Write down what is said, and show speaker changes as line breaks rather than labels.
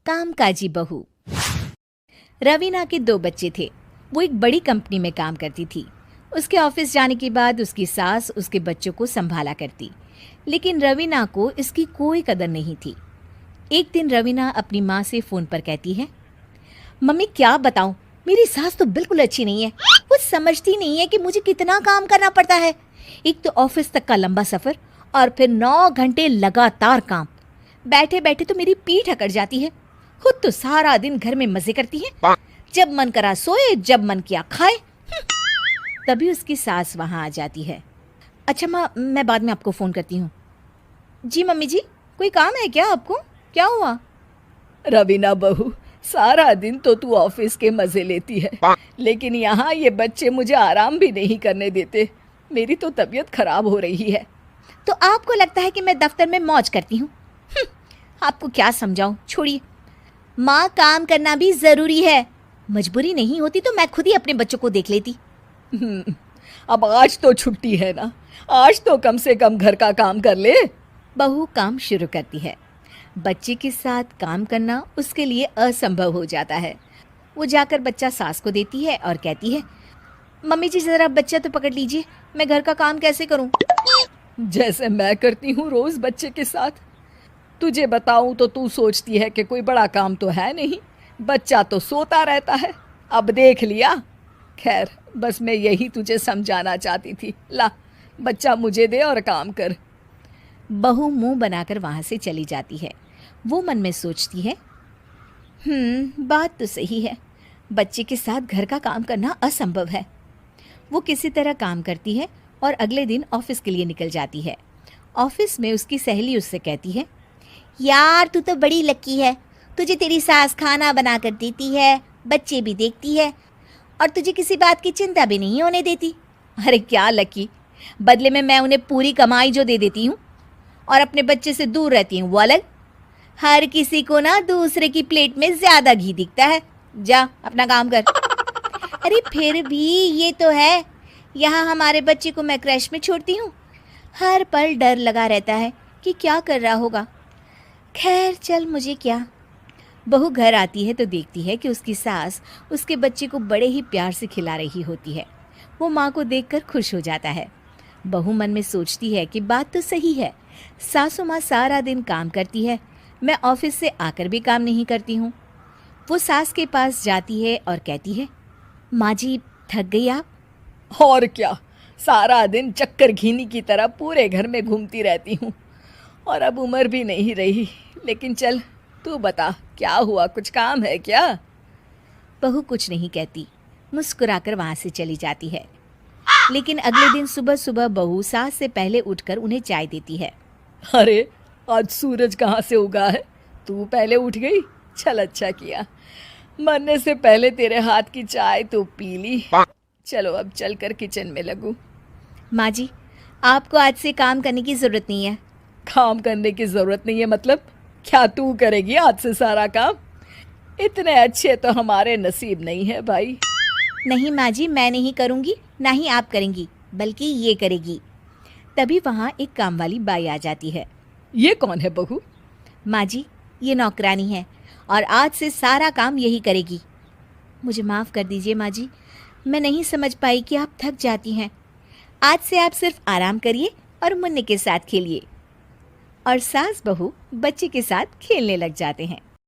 कामकाजी बहू। रवीना के 2 बच्चे थे। वो एक बड़ी कंपनी में काम करती थी। उसके ऑफिस जाने के बाद उसकी सास उसके बच्चों को संभाला करती, लेकिन रवीना को इसकी कोई कदर नहीं थी। एक दिन रवीना अपनी माँ से फ़ोन पर कहती है, मम्मी क्या बताऊं, मेरी सास तो बिल्कुल अच्छी नहीं है। वो समझती नहीं है कि मुझे कितना काम करना पड़ता है। एक तो ऑफिस तक का लंबा सफ़र और फिर 9 घंटे लगातार काम। बैठे बैठे तो मेरी पीठ अकड़ जाती है। खुद तो सारा दिन घर में मजे करती है, जब मन करा सोए, जब मन किया खाए। तभी उसकी सास वहाँ आ जाती है। अच्छा माँ, मैं बाद में आपको फ़ोन करती हूँ। जी मम्मी जी, कोई काम है क्या आपको? क्या हुआ?
रवीना बहू, सारा दिन तो तू ऑफिस के मजे लेती है, लेकिन यहाँ ये बच्चे मुझे आराम भी नहीं करने देते। मेरी तो तबीयत खराब हो रही है।
तो आपको लगता है कि मैं दफ्तर में मौज करती हूँ? आपको क्या समझाऊं, छोड़िए। माँ, काम करना भी ज़रूरी है। मजबूरी नहीं होती तो मैं खुद ही अपने बच्चों को देख लेती।
अब आज तो छुट्टी है ना, आज तो कम से कम घर का काम कर ले।
बहू काम शुरू करती है। बच्चे के साथ काम करना उसके लिए असंभव हो जाता है। वो जाकर बच्चा सास को देती है और कहती है, मम्मी जी ज़रा बच्चा तो पकड़ लीजिए, मैं घर का काम कैसे करूं?
जैसे मैं करती हूँ रोज बच्चे के साथ। तुझे बताऊं तो तू सोचती है कि कोई बड़ा काम तो है नहीं, बच्चा तो सोता रहता है। अब देख लिया। खैर, बस मैं यही तुझे समझाना चाहती थी। ला, बच्चा मुझे दे और काम कर।
बहू मुंह बनाकर वहाँ से चली जाती है। वो मन में सोचती है, बात तो सही है, बच्चे के साथ घर का काम करना असंभव है। वो किसी तरह काम करती है और अगले दिन ऑफिस के लिए निकल जाती है। ऑफिस में उसकी सहेली उससे कहती है, यार तू तो बड़ी लकी है, तुझे तेरी सास खाना बना कर देती है, बच्चे भी देखती है और तुझे किसी बात की चिंता भी नहीं होने देती। अरे क्या लकी, बदले में मैं उन्हें पूरी कमाई जो दे देती हूँ और अपने बच्चे से दूर रहती हूँ वो अलग। हर किसी को ना दूसरे की प्लेट में ज़्यादा घी दिखता है। जा अपना काम कर। अरे फिर भी ये तो है, यहाँ हमारे बच्चे को मैं क्रैश में छोड़ती हूँ, हर पल डर लगा रहता है कि क्या कर रहा होगा। खैर चल, मुझे क्या। बहू घर आती है तो देखती है कि उसकी सास उसके बच्चे को बड़े ही प्यार से खिला रही होती है। वो माँ को देखकर खुश हो जाता है। बहू मन में सोचती है कि बात तो सही है, सासू माँ सारा दिन काम करती है, मैं ऑफिस से आकर भी काम नहीं करती हूँ। वो सास के पास जाती है और कहती है, माँ जी थक गई आप?
और क्या, सारा दिन चक्कर घीनी की तरह पूरे घर में घूमती रहती हूँ और अब उम्र भी नहीं रही। लेकिन चल तू बता, क्या हुआ, कुछ काम है क्या?
बहू कुछ नहीं कहती, मुस्कुराकर वहाँ से चली जाती है। लेकिन अगले दिन सुबह सुबह बहू सास से पहले उठकर उन्हें चाय देती है।
अरे आज सूरज कहाँ से उगा है, तू पहले उठ गई। चल अच्छा किया, मरने से पहले तेरे हाथ की चाय तो पी ली। चलो अब चलकर किचन में लगूं।
माँ जी, आपको आज से काम करने की ज़रूरत नहीं है।
काम करने की ज़रूरत नहीं है मतलब? क्या तू करेगी आज से सारा काम? इतने अच्छे तो हमारे नसीब नहीं है भाई।
नहीं माँ जी, मैं नहीं करूँगी, ना ही आप करेंगी, बल्कि ये करेगी। तभी वहाँ एक काम वाली बाई आ जाती है।
ये कौन है बहू?
माँ जी, ये नौकरानी है और आज से सारा काम यही करेगी। मुझे माफ़ कर दीजिए माँ जी, मैं नहीं समझ पाई कि आप थक जाती हैं। आज से आप सिर्फ आराम करिए और मुन्ने के साथ खेलिए। और सास बहू बच्चे के साथ खेलने लग जाते हैं।